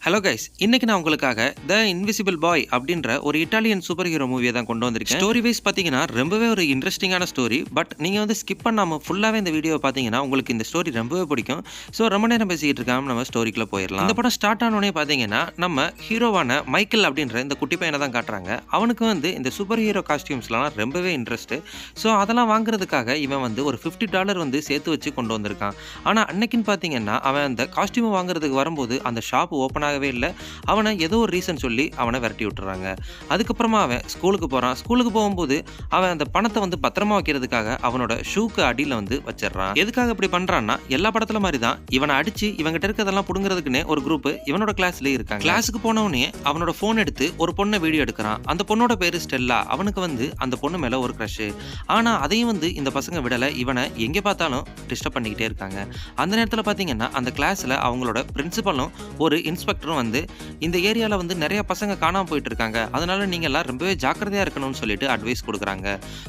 Hello guys, இன்னைக்கு நான் உங்களுக்காக த இன்விசிபிள் பாய் அப்படின்ற ஒரு இட்டாலியன் சூப்பர் ஹீரோ மூவியை தான் கொண்டு வந்திருக்கேன். ஸ்டோரி வைஸ் பார்த்தீங்கன்னா ரொம்பவே ஒரு இன்ட்ரெஸ்டிங்கான ஸ்டோரி. பட் நீங்கள் வந்து ஸ்கிப் பண்ணாமல் ஃபுல்லாகவே இந்த வீடியோ பார்த்தீங்கன்னா உங்களுக்கு இந்த ஸ்டோரி ரொம்பவே பிடிக்கும். ஸோ ரொம்ப நேரம் பேசிக்கிட்டு இருக்காம நம்ம ஸ்டோரிக்குள்ளே போயிடலாம். இந்த படம் ஸ்டார்ட் ஆனோடனே பார்த்தீங்கன்னா நம்ம ஹீரோவான மைக்கேல் அப்படின்ற இந்த குட்டி பையனை தான் காட்டுறாங்க. அவனுக்கு வந்து இந்த சூப்பர் ஹீரோ காஸ்டியூம்ஸ்லாம் ரொம்பவே இன்ட்ரெஸ்ட். ஸோ அதெல்லாம் வாங்குறதுக்காக இவன் வந்து ஒரு $50 வந்து சேர்த்து வச்சு கொண்டு வந்திருக்கான். ஆனால் அன்னைக்குன்னு பார்த்தீங்கன்னா அவன் அந்த காஸ்டியூமை வாங்குறதுக்கு வரும்போது அந்த ஷாப் ஓப்பன் இல்லை. அவனை ஏதோ ஒரு ரீசன் சொல்லி அவனை விரட்டி விட்டுறாங்க. அதுக்கப்புறமா அவன் ஸ்கூலுக்கு போறான். ஸ்கூலுக்கு போகும்போது அவன் அந்த பணத்தை வந்து பத்திரமா வைக்கிறதுக்காக அவனோட ஷூக்கு அடியில் வந்து வச்சிடறான். எதுக்காக இப்படி பண்றான்னா எல்லா படத்துல மாதிரி தான் இவனை அடிச்சு இவங்கிட்ட இருக்கிறதெல்லாம் புடுங்கிறதுக்குன்னே ஒரு குரூப் இவனோட கிளாஸ்ல இருக்காங்க. கிளாஸுக்கு போனவனே அவனோட போன் எடுத்து ஒரு பொண்ணை வீடியோ எடுக்கிறான். அந்த பொண்ணோட பேரு ஸ்டெல்லா. அவனுக்கு வந்து அந்த பொண்ணு மேல ஒரு கிரஷ். ஆனா அதையும் வந்து இந்த பசங்க விடல. இவனை எங்க பார்த்தாலும் டிஸ்டர்ப் பண்ணிக்கிட்டே இருக்காங்க. அந்த நேரத்தில் பாத்தீங்கன்னா அந்த கிளாஸ்ல அவங்களோட பிரின்சிபலும் ஒரு இன்ஸ்பெக்டரும் வந்து இந்த ஏரியால வந்து நிறைய பசங்க காணாம போயிட்டு இருக்காங்க. அதனால நீங்க எல்லாம் ரொம்பவே ஜாக்கிரதையா இருக்கணும்னு சொல்லிட்டு அட்வைஸ் கொடுக்குறாங்க.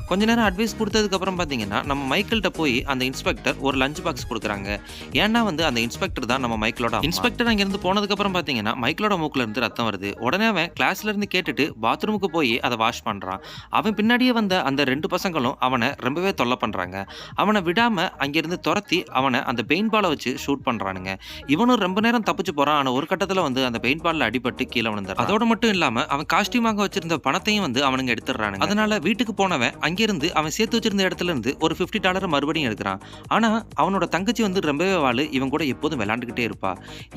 கொஞ்ச நேரம் அட்வைஸ் கொடுத்ததுக்கு அப்புறம் பாத்தீங்கன்னா நம்ம மைக்கேல்கிட்ட போய் அந்த இன்ஸ்பெக்டர் ஒரு லஞ்ச் பாக்ஸ் கொடுக்குறாங்க. ஏன்னா வந்து அந்த இன்ஸ்பெக்டர் தான் நம்ம மைக்கேலோட இன்ஸ்பெக்டர். அங்க இருந்து போனதுக்கு அப்புறம் பாத்தீங்கன்னா மைக்கேலோட மூக்குல இருந்து ரத்தம் வருது. உடனே அவன் கிளாஸ்ல இருந்து கேட்டுட்டு பாத்ரூமுக்கு போய் அதை வாஷ் பண்றான். அவன் பின்னாடியே வந்த அந்த 2 பசங்களும் அவனை ரொம்பவே தொல்லை பண்றாங்க. அவனை விடாம அங்கிருந்து துரத்தி அவனை அந்த பெயிண்ட் பாலை வச்சு ஷூட் பண்றானுங்க. இவனும் ரொம்ப நேரம் தப்பிச்சு போறான். ஆனா ஒரு கட்டத்துல வந்து அந்த பெயிண்ட் பால்ல அடிபட்டு கீழே விழுந்தார். அதோட மட்டும் இல்லாம அவன் காஸ்டியூமாக வச்சிருந்த பணத்தையும் வந்து அவனுங்க எடுத்துறானுங்க. அதனால வீட்டுக்கு போனவன் அங்கிருந்து அவன் சேர்த்து வச்சிருந்த இடத்துல இருந்து ஒரு $50 மறுபடியும் எடுக்கிறான். ஆனா அவனோட தங்கச்சி வந்து ரொம்பவே வாழு. இவன் கூட எப்போதும் விளையாண்டுகிட்டே இருப்பா.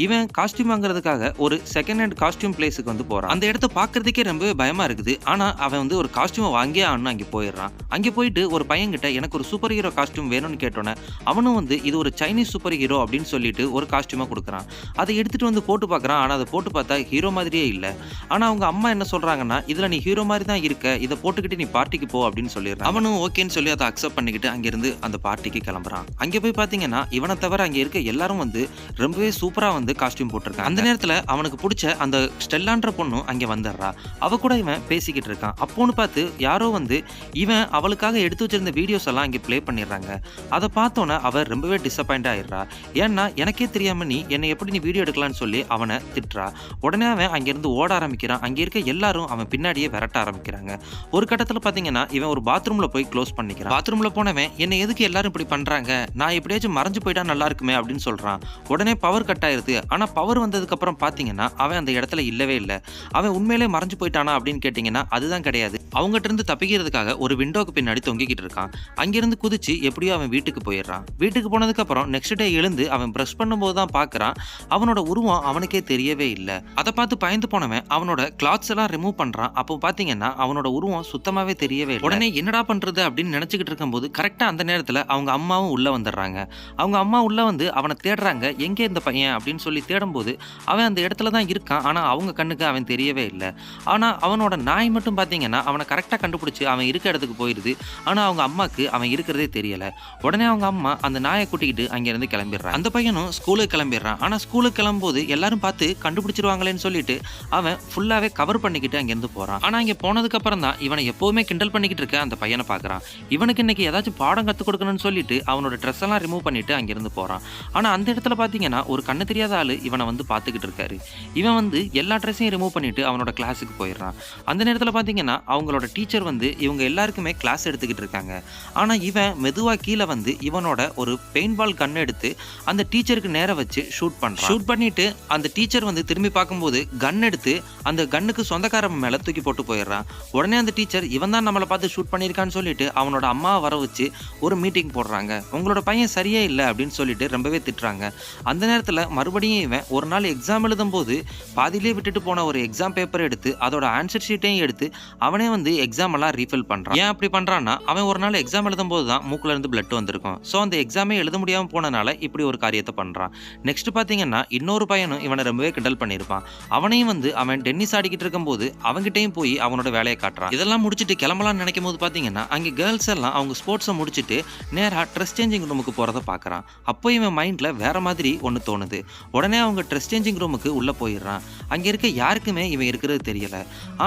இவன் காஸ்டியூம் வாங்குறதுக்காக ஒரு செகண்ட் ஹேண்ட் காஸ்டியூம் பிளேஸுக்கு வந்து போறான். அந்த இடத்த பாக்குறதுக்கே ரொம்பவே பயமா இருக்குது. ஆனா அவன் வந்து ஒரு காஸ்டியூமை வாங்கியே ஆகணும் அங்கே போயிடுறான். அங்கே போயிட்டு ஒரு பையன் கிட்ட எனக்கு ஒரு சூப்பர் ஹீரோ காஸ்டியூம் வேணும்னு கேட்டோன்னே அவனும் வந்து இது ஒரு சைனீஸ் சூப்பர் ஹீரோ அப்படின்னு சொல்லிட்டு ஒரு காஸ்டியூமா கொடுக்குறான். அதை எடுத்துட்டு வந்து போட்டு பார்க்கறான். ஆனா அதை போட்டு பார்த்தா ஹீரோ மாதிரியே இல்ல. ஆனா அவங்க அம்மா என்ன சொல்றாங்கன்னா இதுல நீ ஹீரோ மாதிரி தான் இருக்க, இதை போட்டுக்கிட்டு நீ பார்ட்டிக்கு போ அப்படின்னு சொல்லிடுறான். அவனும் ஓகேன்னு சொல்லி அதை அக்செப்ட் பண்ணிக்கிட்டு அங்கிருந்து அந்த பார்ட்டிக்கு கிளம்புறான். அங்கே போய் பாத்தீங்கன்னா இவனை தவிர அங்க இருக்க எல்லாரும் வந்து ரொம்பவே சூப்பரா வந்து காஸ்டியூம் போட்டிருக்காங்க. அந்த நேரத்துல அவனுக்கு பிடிச்ச அந்த ஸ்டெல்லான்ற பொண்ணும் அங்க வந்துடுறா. அவ கூட இவன் பேசிக்கிட்டு இருக்கான். அப்போன்னு பார்த்து யாரோ வந்து இவன் அவளுக்காக எடுத்து வச்சிருந்த வீடியோஸ் எல்லாம் அங்கே பிளே பண்ணிடுறாங்க. அதை பார்த்தோன்னே அவ ரொம்பவே டிசப்பாயிண்ட் ஆயிடுறா. ஏன்னா எனக்கே தெரியாம நீ என்னை எப்படி நீ வீடியோ எடுக்கலான்னு சொல்லி அவனை திட்டுறா. உடனே அவன் அங்கிருந்து ஓட ஆரம்பிக்கிறான். அங்க இருக்க எல்லாரும் அவன் பின்னாடியே விரட்ட ஆரம்பிக்கிறாங்க. ஒரு கட்டத்துல பாத்தீங்கன்னா இவன் ஒரு பாத்ரூம்ல போய் க்ளோஸ் பண்ணிக்கிறான். பாத்ரூம்ல போனவன் என்ன எதுக்கு எல்லாரும் இப்படி பண்றாங்க, நான் எப்படியாச்சும் மறைஞ்சு போயிட்டா நல்லா இருக்குமே அப்படின்னு சொல்றான். உடனே பவர் கட் ஆயிருது. ஆனா பவர் வந்ததுக்கு அப்புறம் பாத்தீங்கன்னா அவன் அந்த இடத்துல இல்லவே இல்லை. அவன் உண்மையிலே மறைஞ்சு போயிட்டானா அப்படின்னு கேட்டீங்கன்னா அதுதான் கிடையாது. அவங்ககிட்ட இருந்து தப்பிக்கிறதுக்காக ஒரு விண்டோக்கு பின்னாடி தொங்கிக்கிட்டு இருக்கான். அங்கிருந்து குதிச்சு எப்படியோ அவன் வீட்டுக்கு போயிடுறான். வீட்டுக்கு போனதுக்கு அப்புறம் நெக்ஸ்ட் டே எழுந்து அவன் பிரஷ் பண்ணும்போது தான் பாக்குறான் அவனோட உருவம் அவனுக்கே தெரியவே இல்லை. அதை பார்த்து பயந்து போனவன் அவனோட கிளாத்ஸ் எல்லாம் ரிமூவ் பண்றான். அப்போ பாத்தீங்கன்னா அவனோட உருவம் சுத்தமாவே தெரியவே இல்லை. உடனே என்னடா பண்றது அப்படின்னு நினைச்சுக்கிட்டு இருக்கும்போது கரெக்டா அந்த நேரத்துல அவங்க அம்மாவும் உள்ள வந்துடுறாங்க. அவங்க அம்மா உள்ள வந்து அவனை தேடுறாங்க. எங்கே இந்த பையன் அப்படின்னு சொல்லி தேடும்போது அவன் அந்த இடத்துல தான் இருக்கான். ஆனா அவங்க கண்ணுக்கு அவன் தெரியவே இல்லை. ஆனா அவனோட நாய் மட்டும் பாத்தீங்கன்னா அவனை கரெக்டா கண்டுபிடிச்சு அவன் இருக்க இடத்துக்கு போயிருது. ஆனா அவங்க அம்மாக்கு அவன் இருக்கிறதே தெரியல. உடனே அவங்க அம்மா அந்த நாயை கூட்டிக்கிட்டு அங்கிருந்து கிளம்பிடுறான். அந்த பையனும் ஸ்கூலுக்கு கிளம்பிடுறான். ஆனா ஸ்கூலுக்கு கிளம்பும்போது எல்லாரும் பார்த்து கண்டுபிடிச்சிருவாங்களேன்னு சொல்லிட்டு அவன் ஃபுல்லாவே கவர் பண்ணிக்கிட்டு அங்கிருந்து போறான். ஆனா இங்க போனதுக்கு அப்புறம் தான் இவனை எப்பவுமே கிண்டல் பண்ணிக்கிட்டு இருக்க அந்த பையனை பாக்குறான். இவனுக்கு இன்னைக்கு ஏதாச்சும் பாடம் கத்துக் கொடுக்கணும்னு சொல்லிட்டு அவனோட ட்ரெஸ் எல்லாம் ரிமூவ் பண்ணிட்டு அங்கிருந்து போறான். ஆனா அந்த இடத்துல பாத்தீங்கன்னா ஒரு கண்ணு தெரியாத ஆளு இவனை வந்து பாத்துக்கிட்டு இருக்காரு. இவன் வந்து எல்லா ட்ரெஸ்ஸையும் ரிமூவ் பண்ணிட்டு அவனோட கிளாஸுக்கு போயிடுறான். அந்த நேரத்துல பாத்தீங்கன்னா அவங்களோட டீச்சர் வந்து இவங்க எல்லாருக்குமே கிளாஸ் எடுத்துக்கிட்டு இருக்காங்க. ஆனா இவன் மெதுவா கீழே வந்து இவனோட ஒரு பெயிண்ட் பால் கன் எடுத்து அந்த டீச்சருக்கு நேர வச்சு ஷூட் பண்றான். ஷூட் பண்ணிட்டு அந்த டீச்சர் வந்து திரும்பி பார்க்கும்போது கன் எடுத்து அந்த கன்னுக்கு சொந்தக்காரன் மேல தூக்கி போட்டு போயிடுறான். உடனே அந்த டீச்சர் இவன் தான் நம்மளை பார்த்து ஷூட் பண்ணியிருக்கான்னு சொல்லிட்டு அவனோட அம்மாவை வர வச்சு ஒரு மீட்டிங் போடுறாங்க. உங்களோட பையன் சரியே இல்லை அப்படின்னு சொல்லிட்டு ரொம்பவே திட்டுறாங்க. அந்த நேரத்தில் மறுபடியும் இவன் ஒரு நாள் எக்ஸாம் எழுதும் போது பாதியிலே விட்டுட்டு போன ஒரு எக்ஸாம் பேப்பர் எடுத்து அதோட ஆன்சர் ஷீட்டையும் எடுத்து அவனே வந்து எக்ஸாம் எல்லாம் ரீஃபில் பண்றான். ஏன் அப்படி பண்றான்னா அவன் ஒரு நாள் எக்ஸாம் எழுதும் போது தான் மூக்குல இருந்து பிளட் வந்திருக்கும். ஸோ அந்த எக்ஸாமே எழுத முடியாம போனனால இப்படி ஒரு காரியத்தை பண்றான். நெக்ஸ்ட் பாத்தீங்கன்னா இன்னொரு பையனும் இவனை ரொம்பவே கிண்டல் பண்ணியிருப்பான். அவனையும் வந்து அவன் டென்னிஸ் ஆடிக்கிட்டு இருக்கும் போது அவங்கிட்டையும் போய் அவனோட வேலையை காட்டுறான். இதெல்லாம் முடிச்சுட்டு கிளம்பலாம்னு நினைக்கும் போது பாத்தீங்கன்னா அங்கே கேர்ள்ஸ் எல்லாம் அவங்க ஸ்போர்ட்ஸை முடிச்சுட்டு நேரா ட்ரெஸ் சேஞ்சிங் ரூமுக்கு போறதை பாக்குறான். அப்போ இவன் மைண்ட்ல வேற மாதிரி ஒன்று தோணுது. உடனே அவங்க ட்ரெஸ் சேஞ்சிங் ரூமுக்கு உள்ள போயிடுறான். அங்க இருக்க யாருக்குமே இவன் இருக்கிறது தெரியல.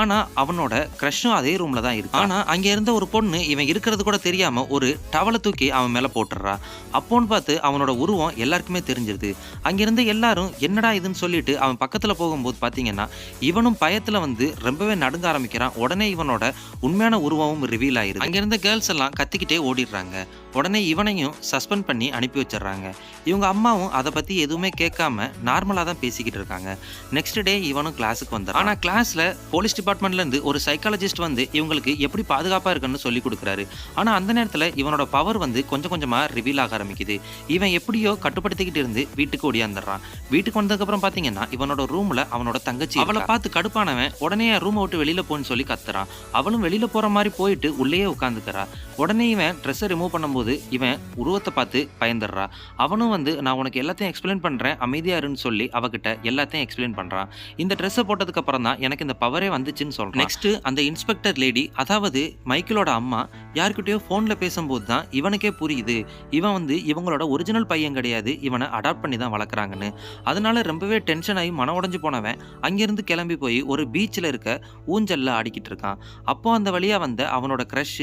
ஆனா அவனோட கிரஷும் அதே ரூம்ல தான் இருக்கு. ஆனா அங்க இருந்த ஒரு பொண்ணு இவன் இருக்கிறது கூட தெரியாம ஒரு டவலை தூக்கி அவன் மேல போட்டுறா. அப்போன்னு பார்த்து அவனோட உருவம் எல்லாருக்குமே தெரிஞ்சிருது. அங்கிருந்து எல்லாரும் என்னடா இதுன்னு சொல்லி சொல்லிட்டு அவன் பக்கத்துல போகும்போது பாத்தீங்கன்னா இவனும் பயத்துல வந்து ரொம்பவே நடுங்க ஆரம்பிக்கிறான். உடனே இவனோட உண்மையான உருவமும் ரிவீல் ஆயிருது. அங்க இருந்த கேர்ள்ஸ் எல்லாம் கத்திக்கிட்டே ஓடிடுறாங்க. உடனே இவனையும் சஸ்பெண்ட் பண்ணி அனுப்பி வச்சிடறாங்க. இவங்க அம்மாவும் அதை பத்தி எதுவுமே கேட்காம நார்மலா தான் பேசிக்கிட்டு இருக்காங்க. நெக்ஸ்ட் டே இவனும் கிளாஸுக்கு வந்துடுறான். ஆனா கிளாஸ்ல போலீஸ் டிபார்ட்மெண்ட்ல இருந்து ஒரு சைக்காலஜிஸ்ட் வந்து இவங்களுக்கு எப்படி பாதுகாப்பா இருக்குன்னு சொல்லி கொடுக்குறாரு. ஆனா அந்த நேரத்துல இவனோட பவர் வந்து கொஞ்சம் கொஞ்சமா ரிவீல் ஆக ஆரம்பிக்குது. இவன் எப்படியோ கட்டுப்படுத்திக்கிட்டு இருந்து வீட்டுக்கு ஓடியாந்துடுறான். வீட்டுக்கு வந்ததுக்கு அப்புறம் பாத்தீங்கன்னா இவனோட ரூம்ல அவனோட தங்கச்சி அவளை பார்த்து கடுப்பானவன் உடனே ரூமை விட்டு வெளியில போன்னு சொல்லி கத்துறான். அவளும் வெளியில போற மாதிரி போயிட்டு உள்ளேயே உட்காந்துக்கிறா. உடனே இவன் ட்ரெஸ்ஸை ரிமூவ் பண்ணும்போது இவன் உருவத்தை பார்த்து பயந்துடுறா. அவனும் வந்து நான் உனக்கு எல்லாத்தையும் எக்ஸ்பிளைன் பண்றேன் அமைதியா இருன்னு சொல்லி அவகிட்ட எல்லாத்தையும் எக்ஸ்பிளைன் பண்றான். இந்த ட்ரெஸ்ஸை போட்டதுக்கு அப்புறம் தான் எனக்கு இந்த பவரே வந்துச்சுன்னு சொல்றான். நெக்ஸ்ட் அந்த இன்ஸ்பெக்டர் லேடி அதாவது மைக்கேலோட அம்மா யார்கிட்டயோ போன்ல பேசும்போது தான் இவனுக்கே புரியுது இவன் வந்து இவங்களோட ஒரிஜினல் பையன் கிடையாது, இவனை அடாப்ட் பண்ணி தான் வளர்க்குறாங்கன்னு. அதனால ரொம்பவே டென்ஷன் ஆகி மன உடைஞ்சு போனவன் அங்கிருந்து கிளம்பி போய் ஒரு பீச்சில் இருக்க ஊஞ்சல்ல ஆடிக்கிட்டு இருக்கான். அப்போ அந்த வழியா வந்த அவனோட க்ரஷ்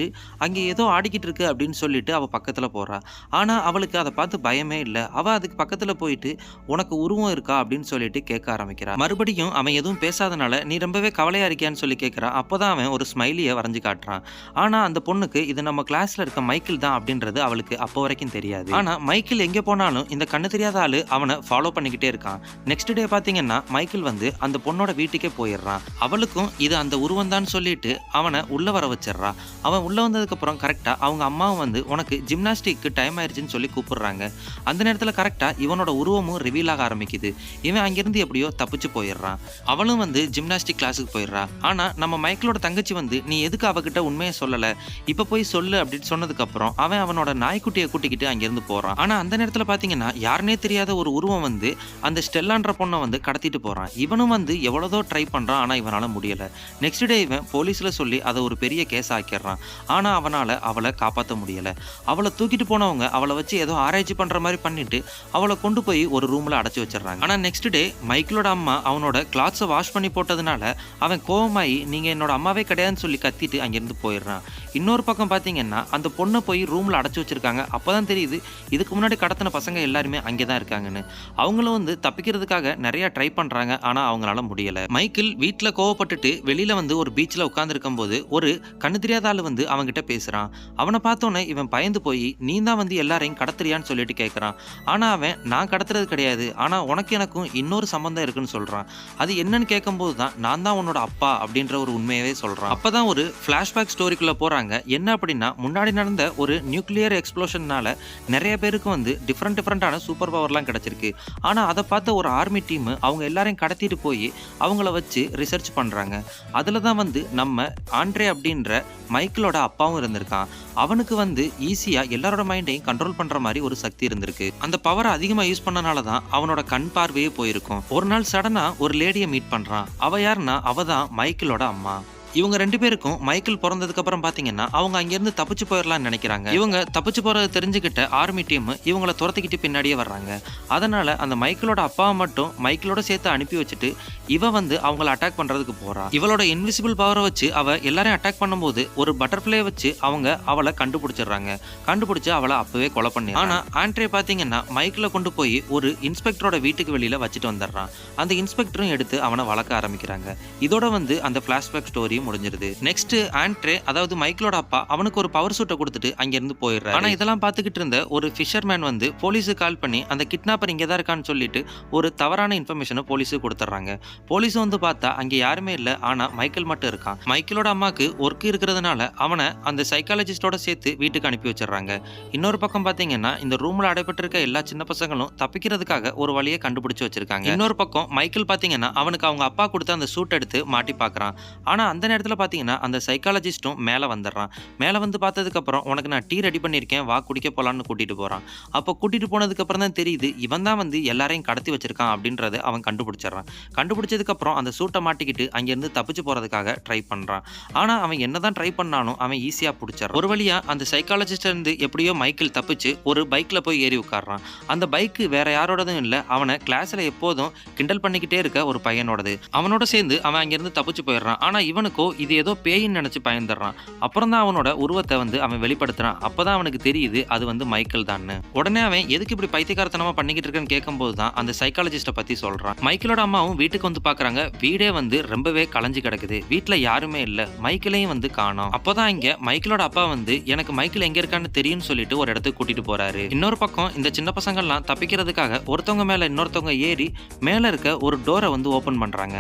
அங்கே ஏதோ ஆடிக்கிட்டு இருக்கு அப்படின்னு சொல்லிட்டு அவ பக்கத்துல போறா. ஆனா அவளுக்கு அதை பார்த்து பயமே இல்லை. அவ அதுக்கு பக்கத்துல போயிட்டு உனக்கு உருவம் இருக்கா அப்படின்னு சொல்லிட்டு கேட்க ஆரம்பிக்கிறா. மறுபடியும் அவன் எதுவும் பேசாதனால நீ ரொம்பவே கவலையா இருக்கியான்னு சொல்லி கேட்கிறா. அப்போதான் அவன் ஒரு ஸ்மைலியை வரைஞ்சு காட்டுறான். ஆனா அந்த பொண்ணுக்கு இது நம்ம கிளாஸ்ல இருக்க மைக்கேல் தான் அப்படின்றது அவளுக்கு அப்போ வரைக்கும் தெரியாது. ஆனா மைக்கேல் எங்க போனாலும் இந்த கண்ணு தெரியாத ஆளு அவனை ஃபாலோ பண்ணிக்கிட்டே இருக்கான். நெக்ஸ்ட் டே பாத்தீங்கன்னா மைக்கேல் வந்து அந்த பொண்ணோட வீட்டுக்கே போயிடுறான். அவளுக்கும் இது அந்த உருவம் தான் சொல்லிட்டு அவனை உள்ள வர வச்சிடறா. அவன் உள்ள வந்ததுக்கு அப்புறம் கரெக்டா அவங்க அம்மாவும் வந்து உனக்கு ஜிம்னாஸ்டிக்கு டைம் ஆயிடுச்சுன்னு சொல்லி கூப்பிடுறாங்க. அந்த நேரத்துல கரெக்டா இவனோட உருவமும் ரிவீல் ஆக ஆரம்பிக்குது. இவன் அங்கிருந்து எப்படியோ தப்பிச்சு போயிடுறான். அவளும் வந்து ஜிம்னாஸ்டிக் கிளாஸுக்கு போயிடுறா. ஆனா நம்ம மைக்கேலோட தங்கச்சி வந்து நீ எதுக்கு அவகிட்ட உண்மையை சொல்லல, இப்ப போய் சொல்லு அப்படின்னு சொன்னதுக்கு அப்புறம் அவன் அவனோட நாய்க்குட்டியை கூட்டிக்கிட்டு அங்கிருந்து போறான். ஆனா அந்த நேரத்துல பாத்தீங்கன்னா யாருனே தெரியாத ஒரு உருவம் வந்து அந்த ஸ்டெல்லான்ற பொண்ணை வந்து கடத்திட்டு போறான். இவனும் வந்து எவ்வளவோ ட்ரை பண்றான். ஆனா இவனால முடியல. நெக்ஸ்ட் டே இவன் போலீஸ்ல சொல்லி அதை ஒரு பெரிய கேஸ் ஆக்கிடுறான். ஆனா அவனால அவளை காப்பாற்ற முடியல. அவளை தூக்கிட்டு போனவங்க அவளை வச்சு ஏதோ ஆராய்ச்சி பண்ற மாதிரி பண்ணிட்டு அவளை கொண்டு போய் ஒரு ரூம்ல அடைச்சு வச்சிடறாங்க. ஆனா நெக்ஸ்ட் டே மைக்கேலோட அம்மா அவனோட கிளாத்ஸை வாஷ் பண்ணி போட்டதுனால அவன் கோவமாயி நீங்க என்னோட அம்மாவே கிடையாதுன்னு சொல்லி கத்திட்டு அங்கிருந்து போயிடுறான். இன்னொரு பக்கம் பாத்தீங்கன்னா அந்த பொண்ணை போய் ரூம்ல அடைச்சு வச்சிருக்காங்க. அப்பதான் தெரியுது இதுக்கு முன்னாடி கடத்தின பசங்க எல்லாருமே அங்கேதான் இருக்காங்கன்னு. அவங்களும் வந்து தப்பிக்கிறதுக்காக நிறைய ட்ரை பண்றாங்க. ஆனா அவங்களால முடியல. மைக்கேல் வீட்டுல கோவப்பட்டுட்டு வெளியில வந்து ஒரு பீச்ல உட்கார்ந்து இருக்கும் போது ஒரு கண்ணு தெரியாத ஆளு வந்து அவன்கிட்ட பேசுறான். அவனை பார்த்தோன்னே இவன் பயந்து போய் நீ தான் வந்து எல்லாரையும் கடத்துறியான்னு சொல்லிட்டு கேட்கறான். ஆனா அவன் நான் கடத்துறது கிடையாது, ஆனா உனக்கு எனக்கும் இன்னொரு சம்பந்தம் இருக்குன்னு சொல்றான். அது என்னன்னு கேட்கும்போது தான் நான் தான் உன்னோட அப்பா அப்படின்ற ஒரு உண்மையவே சொல்றான். அப்பதான் ஒரு பிளாஷ்பேக் ஸ்டோரிக்குள்ள போறாங்க. என்ன அப்படின்னா முன்னாடி நடந்த ஒரு நியூக்ளியர் எக்ஸ்ப்ளோஷன்னால நிறைய பேருக்கு வந்து டிஃப்ரெண்டான சூப்பர் பவர்லாம் கிடைச்சிருக்கு. ஆனா அதை பார்த்த ஒரு ஆர்மி டீம் அவங்க எல்லாரையும் கடத்திட்டு போய் அவங்கள வச்சு ரிசர்ச் பண்றாங்க. அதுல தான் வந்து நம்ம ஆண்ட்ரே அப்படின்ற மைக்கேலோட அப்பாவும் இருந்திருக்கான். அவனுக்கு வந்து ஈஸியா எல்லாரோட மைண்டையும் கண்ட்ரோல் பண்ற மாதிரி ஒரு சக்தி இருந்திருக்கு. அந்த பவரை அதிகமா யூஸ் பண்ணனால தான் அவனோட கண் பார்வையே போயிருக்கும். ஒரு நாள் சடனா ஒரு லேடியை மீட் பண்றான். அவ யாருன்னா அவ தான் மைக்கேலோட அம்மா. இவங்க ரெண்டு பேருக்கும் மைக்கேல் பிறந்ததுக்கு அப்புறம் பாத்தீங்கன்னா அவங்க அங்கிருந்து தப்பிச்சு போயிடலாம்னு நினைக்கிறாங்க. இவங்க தப்பிச்சு போறதை தெரிஞ்சுக்கிட்ட ஆர்மி டீம் இவங்கள துரத்திக்கிட்டு பின்னாடியே வர்றாங்க. அதனால அந்த மைக்கேலோட அப்பாவை மட்டும் மைக்கேலோட சேர்த்து அனுப்பி வச்சுட்டு இவ வந்து அவங்கள அட்டாக் பண்றதுக்கு போறா. இவளோட இன்விசிபிள் பவரை வச்சு அவ எல்லாரையும் அட்டாக் பண்ணும்போது ஒரு பட்டர்ஃப்ளை வச்சு அவங்க அவளை கண்டுபிடிச்சிடுறாங்க. கண்டுபிடிச்சு அவளை அப்பவே கொலை பண்ணி. ஆனா ஆண்ட்ரே பாத்தீங்கன்னா மைக்கேல கொண்டு போய் ஒரு இன்ஸ்பெக்டரோட வீட்டுக்கு வெளியில வச்சுட்டு வந்துடுறான். அந்த இன்ஸ்பெக்டரும் எடுத்து அவனை வளர்க்க ஆரம்பிக்கிறாங்க. இதோட வந்து அந்த பிளாஷ்பேக் ஸ்டோரி முடிஞ்சிருது. நெக்ஸ்ட் ஆண்ட்ரே அதாவது மைக்கேலோட அப்பா அவனுக்கு ஒரு பவர் சூட்டை கொடுத்துட்டு அங்க இருந்து போயிடுறாரு. ஆனா இதெல்லாம் பார்த்துக்கிட்டு இருந்த ஒரு ஃபிஷர்மேன் வந்து போலீஸுக்கு கால் பண்ணி அந்த கிட்னாப்பர் இங்க தான் இருக்கான்னு சொல்லிட்டு ஒரு தவறான இன்ஃபர்மேஷனை போலீஸுக்கு கொடுத்துறாங்க. போலீஸ் வந்து பார்த்தா அங்க யாருமே இல்ல. ஆனா மைக்கேல் மட்டும் இருக்கான். மைக்கேலோட அம்மாக்கு ஒர்க் இருக்கிறதுனால அவனை அந்த சைக்காலஜிஸ்டோட சேர்த்து வீட்டுக்கு அனுப்பி வச்சிடறாங்க. இன்னொரு பக்கம் பாத்தீங்கன்னா இந்த ரூம்ல அடைபட்டிருக்க எல்லா சின்ன பசங்களும் தப்பிக்கிறதுக்காக ஒரு வழியை கண்டுபிடிச்சு வச்சிருக்காங்க. இன்னொரு பக்கம் மைக்கேல் பாத்தீங்கன்னா அவனுக்கு அவங்க அப்பா கொடுத்த அந்த சூட் எடுத்து மாட்டி பாக்குறான். ஆனா அந்த நேரத்துல பாத்தீங்கன்னா அந்த சைக்காலஜிஸ்டும் மேல வந்துடுறான். மேல வந்து பார்த்ததுக்கு அப்புறம் உனக்கு நான் டீ ரெடி பண்ணிருக்கேன், வா குடிக்க போலான்னு கூட்டிட்டு போறான். அப்போ கூட்டிட்டு போனதுக்கு அப்புறம் தான் தெரியுது இவன் தான் வந்து எல்லாரையும் கடத்தி வச்சிருக்கான் அப்படின்றத அவன் கண்டுபிடிச்சிடறான். கண்டுபிடிச்சதுக்கு அப்புறம் அந்த சூட்டை மாட்டிக்கிட்டு அங்கிருந்து தப்பிச்சு போறதுக்காக ட்ரை பண்றான். ஆனா அவன் என்னதான் ட்ரை பண்ணாலும் அவன் ஈஸியா பிடிச்சிடறான். ஒரு வழியா அந்த சைக்காலஜிஸ்ட் இருந்து எப்படியோ மைக்கேல் தப்பிச்சு ஒரு பைக்ல போய் ஏறி உட்கார்றான். அந்த பைக்கு வேற யாரோடதும் இல்ல, அவனை கிளாஸ்ல எப்போதும் கிண்டல் பண்ணிக்கிட்டே இருக்க ஒரு பையனோடது. அவனோட சேர்ந்து அவன் அங்கிருந்து தப்பிச்சு போயிடுறான். ஆனா இவனுக்கு மைக்கோ இது ஏதோ பேயின்னு நினைச்சு பயந்துடுறான். அப்புறம் தான் அவனோட உருவத்தை வந்து அவன் வெளிப்படுத்துறான். அப்பதான் அவனுக்கு தெரியுது அது வந்து மைக்கேல் தான். உடனே அவன் எதுக்கு இப்படி பைத்தியக்காரத்தனமா பண்ணிக்கிட்டு இருக்கேன்னு கேட்கும்போது தான் அந்த சைக்காலஜிஸ்ட பத்தி சொல்றான். மைக்கேலோட அம்மாவும் வீட்டுக்கு வந்து பாக்குறாங்க. வீடே வந்து ரொம்பவே கலைஞ்சு கிடக்குது. வீட்டுல யாருமே இல்ல. மைக்கேலையும் வந்து காணோம். அப்பதான் இங்க மைக்கேலோட அப்பா வந்து எனக்கு மைக்கேல் எங்க இருக்கான்னு தெரியும்னு சொல்லிட்டு ஒரு இடத்துக்கு கூட்டிட்டு போறாரு. இன்னொரு பக்கம் இந்த சின்ன பசங்க எல்லாம் தப்பிக்கிறதுக்காக ஒருத்தவங்க மேல இன்னொருத்தவங்க ஏறி மேல இருக்க ஒரு டோரை வந்து ஓபன் பண்றாங்க.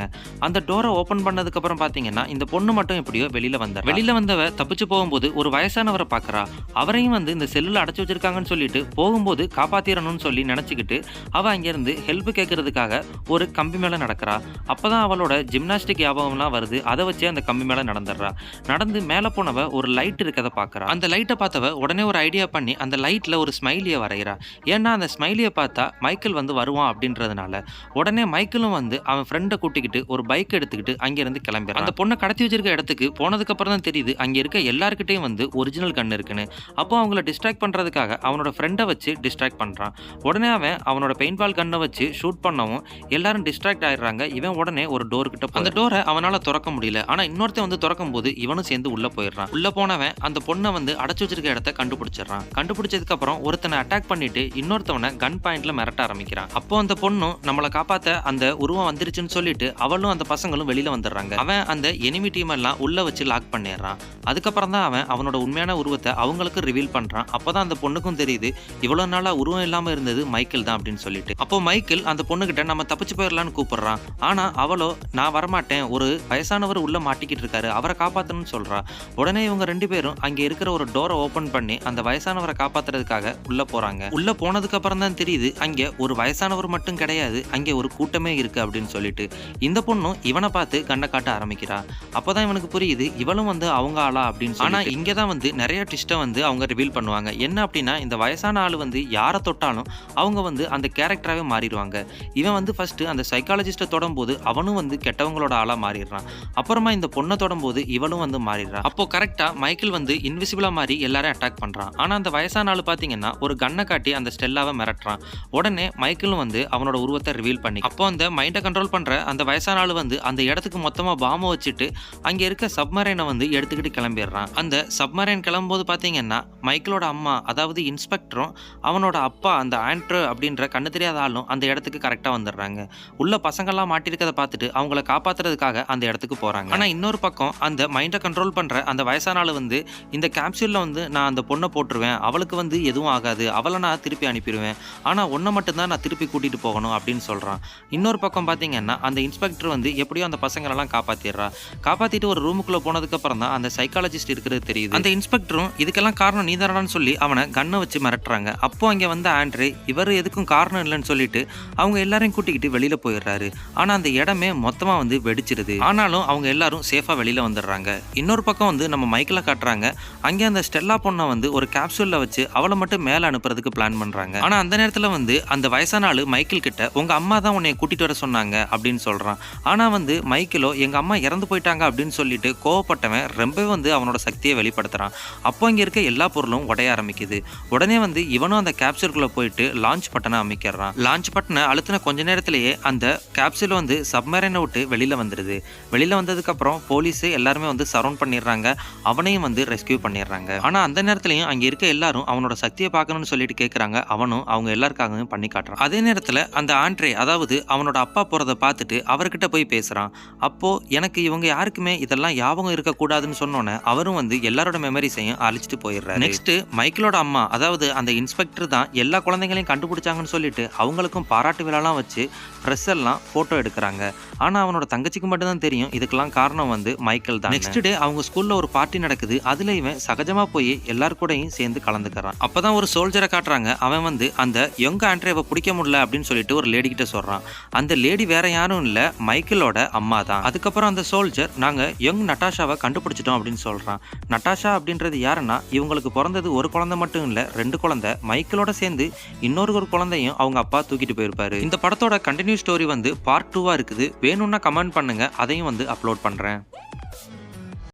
அந்த டோரை ஓபன் பண்ணதுக்கு அப்புறம் பாத்தீங்கன்னா இந்த பொண்ணு மட்டும் எப்படியோ வெளியில வந்தவ தப்பிச்சு போகும்போது ஒரு வயசானவரை பாக்குறா. அவரையும் வந்து இந்த செல்லுல அடைச்சு வச்சிருக்காங்கன்னு சொல்லிட்டு போகும்போது காப்பாத்திரணும்னு சொல்லி நினைச்சுக்கிட்டு அவ அங்கிருந்து ஹெல்ப் கேட்கறதுக்காக ஒரு கம்பி மேல நடக்கிறா. அப்பதான் அவளோட ஜிம்னாஸ்டிக் ஞாபகம்லாம் வருது. அதை வச்சு அந்த கம்பி மேல நடந்துடுறா. நடந்து மேல போனவ ஒரு லைட் இருக்கதை பாக்குறா. அந்த லைட்டை பார்த்தவ உடனே ஒரு ஐடியா பண்ணி அந்த லைட்ல ஒரு ஸ்மைலியை வரைகிறா. ஏன்னா அந்த ஸ்மைலியை பார்த்தா மைக்கேல் வந்து வருவான் அப்படின்றதுனால உடனே மைக்கேலும் வந்து அவன் ஃப்ரெண்டை கூட்டிக்கிட்டு ஒரு பைக் எடுத்துக்கிட்டு அங்கிருந்து கிளம்பிடுறான். அந்த பொண்ணை கடத்தி வச்சிருக்க இடத்துக்கு போனதுக்கு அப்புறம் தான் தெரியுது அங்க இருக்க எல்லார்கிட்டையும் வந்து ஒரிஜினல் கன் இருக்குன்னு. அப்போ அவங்கள டிஸ்ட்ராக்ட் பண்றதுக்காக அவனோட ஃப்ரெண்டை வச்சு டிஸ்ட்ராக்ட் பண்றான். உடனே அவன் அவனோட பெயிண்ட்பால் கன்னை வச்சு ஷூட் பண்ணவும் எல்லாரும் டிஸ்ட்ராக்ட் ஆயிடுறாங்க. இவன் உடனே ஒரு டோர் கிட்ட அந்த டோரை அவனால திறக்க முடியல. ஆனா இன்னொருத்தன் வந்து திறக்கும் போது இவனும் சேர்ந்து உள்ள போயிடுறான். உள்ள போனவன் அந்த பொண்ணை வந்து அடைச்சு வச்சிருக்க இடத்த கண்டுபிடிச்சிடறான். கண்டுபிடிச்சதுக்கு அப்புறம் ஒருத்தனை அட்டாக் பண்ணிட்டு இன்னொருத்தவனை கன் பாயிண்ட்ல மிரட்ட ஆரம்பிக்கிறான். அப்போ அந்த பொண்ணும் நம்மளை காப்பாத்த அந்த உருவம் வந்துருச்சுன்னு சொல்லிட்டு அவளும் அந்த பசங்களும் வெளியில வந்துடுறாங்க. அவன் அந்த எனிமி டீம் எல்லாம் உள்ள வச்சு லாக் பண்ணிடுறான். அதுக்கப்புறம் தான் அவன் அவனோட உண்மையான உருவத்தை அவங்களுக்கு ரிவீல் பண்றான். அப்பதான் அந்த பொண்ணுக்கும் தெரியுது இவ்வளவு நாளா உருவம் இல்லாம இருந்தது மைக்கேல் தான் அப்படின்னு சொல்லிட்டு. அப்போ மைக்கேல் அந்த பொண்ணுகிட்ட நம்ம தப்பிச்சு போயிடலான்னு கூப்பிடுறான். ஆனா அவளோ நான் வரமாட்டேன், ஒரு வயசானவர் உள்ள மாட்டிக்கிட்டு இருக்காரு, அவரை காப்பாத்தணும்னு சொல்றா. உடனே இவங்க ரெண்டு பேரும் அங்க இருக்கிற ஒரு டோரை ஓபன் பண்ணி அந்த வயசானவரை காப்பாத்துறதுக்காக உள்ள போறாங்க. உள்ள போனதுக்கு அப்புறம் தான் தெரியுது அங்க ஒரு வயசானவர் மட்டும் கிடையாது, அங்க ஒரு கூட்டமே இருக்கு அப்படின்னு சொல்லிட்டு. இந்த பொண்ணும் இவனை பார்த்து கண்ணை காட்ட ஆரம்பிக்கிறா. அப்பதான் இவனுக்கு புரியுது இவளும் வந்து அவங்க ஆளா அப்படின்னு. ஆனா இங்கதான் வந்து நிறைய ட்விஸ்ட்டை வந்து அவங்க ரிவீல் பண்ணுவாங்க. என்ன அப்படின்னா இந்த வயசான ஆளு வந்து யாரை தொட்டாலும் அவங்க வந்து அந்த கேரக்டராகவே மாறிடுவாங்க. இவன் வந்து ஃபர்ஸ்ட் அந்த சைக்காலஜிஸ்ட்டை தொடும்போது அவனும் வந்து கெட்டவங்களோட ஆளா மாறிடுறான். அப்புறமா இந்த பொண்ணை தொடும்போது இவளும் வந்து மாறிடுறான். அப்போ கரெக்டா மைக்கேல் வந்து இன்விசிபிளா மாறி எல்லாரும் அட்டாக் பண்றான். ஆனா அந்த வயசான ஆளு பாத்தீங்கன்னா ஒரு கண்ணை காட்டி அந்த ஸ்டெல்லாவை மிரட்டுறான். உடனே மைக்கேலும் வந்து அவனோட உருவத்தை ரிவீல் பண்ணி அப்போ அந்த மைண்டை கண்ட்ரோல் பண்ற அந்த வயசான ஆளு வந்து அந்த இடத்துக்கு மொத்தமா பாம்பை வச்சுட்டு அங்க இருக்க சப்மரைனை வந்து எடுத்துக்கிட்டு கிளம்பிடுறான். அந்த சப்மரைன் கிளம்பும்போது பாத்தீங்கன்னா மைக்கேலோட அம்மா அதாவது இன்ஸ்பெக்டரும் அவனோட அப்பா அந்த ஆண்ட்ரோ அப்படின்ற கண்ணு தெரியாத ஆளும் அந்த இடத்துக்கு கரெக்டா வந்துடுறாங்க. உள்ள பசங்கள்லாம் மாட்டிருக்கதை பார்த்துட்டு அவங்கள காப்பாத்துறதுக்காக அந்த இடத்துக்கு போறாங்க. ஆனா இன்னொரு பக்கம் அந்த மைண்டை கண்ட்ரோல் பண்ற அந்த வயசான ஆளு வந்து இந்த கேப்சூல்ல வந்து நான் அந்த பொண்ணை போட்டுருவேன், அவளுக்கு வந்து எதுவும் ஆகாது, அவளை நான் திருப்பி அனுப்பிடுவேன், ஆனா ஒன்றை மட்டும்தான் நான் திருப்பி கூட்டிட்டு போகணும் அப்படின்னு சொல்றான். இன்னொரு பக்கம் பாத்தீங்கன்னா அந்த இன்ஸ்பெக்டர் வந்து எப்படியோ அந்த பசங்களெல்லாம் காப்பாத்திடுறா. காப்பாத்திட்டு ஒரு ரூமுக்குள்ள போனதுக்கு அப்புறம் தான் அந்த சைக்காலஜிஸ்ட் இருக்கிறது தெரியுது. அந்த இன்ஸ்பெக்டரும் இதுக்கெல்லாம் காரணம் நீதானடான்னு சொல்லி அவனை கண்ணை வச்சு மிரட்டுறாங்க. அப்போ அங்க வந்து ஆண்ட்ரே இவர் எதுக்கும் காரணம் இல்லைன்னு சொல்லிட்டு அவங்க எல்லாரையும் கூட்டிக்கிட்டு வெளியில போயிடுறாரு. ஆனா அந்த இடமே மொத்தமா வந்து வெடிச்சிருது. ஆனாலும் அவங்க எல்லாரும் சேஃபா வெளியில வந்துடுறாங்க. இன்னொரு பக்கம் வந்து நம்ம மைக்கேல காட்டுறாங்க. அங்கே அந்த ஸ்டெல்லா பொண்ணை வந்து ஒரு கேப்சூல்ல வச்சு அவளை மட்டும் மேல அனுப்புறதுக்கு பிளான் பண்றாங்க. ஆனா அந்த நேரத்துல வந்து அந்த வயசான ஆளு மைக்கேல் கிட்ட உங்க அம்மா தான் உன்னை கூட்டிட்டு வர சொன்னாங்க அப்படின்னு சொல்றான். ஆனா வந்து மைக்கேலோ எங்க அம்மா இறந்து போயிட்டாங்க அப்படின்னு சொல்லிட்டு கோவப்பட்டவன் ரொம்பவே வந்து அவனோட சக்தியை வெளிப்படுத்துறான். அப்போ இங்க இருக்க எல்லா பொருளும் உடைய ஆரம்பிக்குது. உடனே வந்து இவனும் அந்த கேப்சூலுக்குள்ள போயிட்டு லான்ச் பட்டனை அமைக்கிறான். லான்ச் பட்டனை அழுத்தின கொஞ்ச நேரத்திலேயே அந்த கேப்சூல் வந்து சப்மரைனை விட்டு வெளியில வந்துடுது. வெளியில வந்ததுக்கு அப்புறம் போலீஸ் எல்லாருமே வந்து சரவுண்ட் பண்ணிடுறாங்க. அவனையும் வந்து ரெஸ்கியூ பண்ணிடுறாங்க. ஆனா அந்த நேரத்திலையும் அங்க இருக்க எல்லாரும் அவனோட சக்தியை பார்க்கணும்னு சொல்லிட்டு கேட்கறாங்க. அவனும் அவங்க எல்லாருக்காகவும் பண்ணி காட்டுறான். அதே நேரத்துல அந்த ஆண்ட்ரே அதாவது அவனோட அப்பா போறதை பார்த்துட்டு அவர்கிட்ட போய் பேசுறான். அப்போ எனக்கு இவங்க யாருக்குமே இதெல்லாம் ஞாபகம் இருக்கக்கூடாதுன்னு சொன்னோன்னே அவரும் வந்து எல்லாரோட மெமரிஸையும் அழிச்சிட்டு போயிடுறாரு. நெக்ஸ்ட் மைக்கேலோட அம்மா அதாவது அந்த இன்ஸ்பெக்டர் தான் எல்லா குழந்தைங்களையும் கண்டுபிடிச்சாங்கன்னு சொல்லிட்டு அவங்களுக்கும் பாராட்டு விழாலாம் வச்சு ட்ரெஸ் எல்லாம் போட்டோ எடுக்கிறாங்க. ஆனா அவனோட தங்கச்சிக்கு மட்டும் தான் தெரியும் இதுக்கெல்லாம் காரணம் வந்து மைக்கேல் தான். நெக்ஸ்ட் டே அவங்க ஸ்கூல்ல ஒரு பார்ட்டி நடக்குது. அதுல இவன் சகஜமா போய் எல்லார் கூடயும் சேர்ந்து கலந்துக்கிறான். அப்பதான் ஒரு சோல்ஜரை காட்டுறாங்க. அவன் வந்து அந்த யங் ஆண்ட்ரேவை பிடிக்க முடியல அப்படின்னு சொல்லிட்டு ஒரு லேடி கிட்ட சொல்றான். அந்த லேடி வேற யாரும் இல்ல மைக்கேலோட அம்மா தான். அதுக்கப்புறம் அந்த சோல்ஜர் நாங்க யங் நட்டாஷாவை கண்டுபிடிச்சிட்டோம் அப்படின்னு சொல்றான். நட்டாஷா அப்படின்றது யாருன்னா இவங்களுக்கு பிறந்தது ஒரு குழந்தை மட்டும் இல்ல 2 குழந்தை. மைக்கேலோட சேர்ந்து இன்னொரு குழந்தையும் அவங்க அப்பா தூக்கிட்டு போயிருப்பாரு. இந்த படத்தோட கண்டினியூ ஸ்டோரி வந்து பார்ட் 2 இருக்குது. வேணும்னா கமெண்ட் பண்ணுங்க, அதையும் வந்து அப்லோட் பண்றேன்.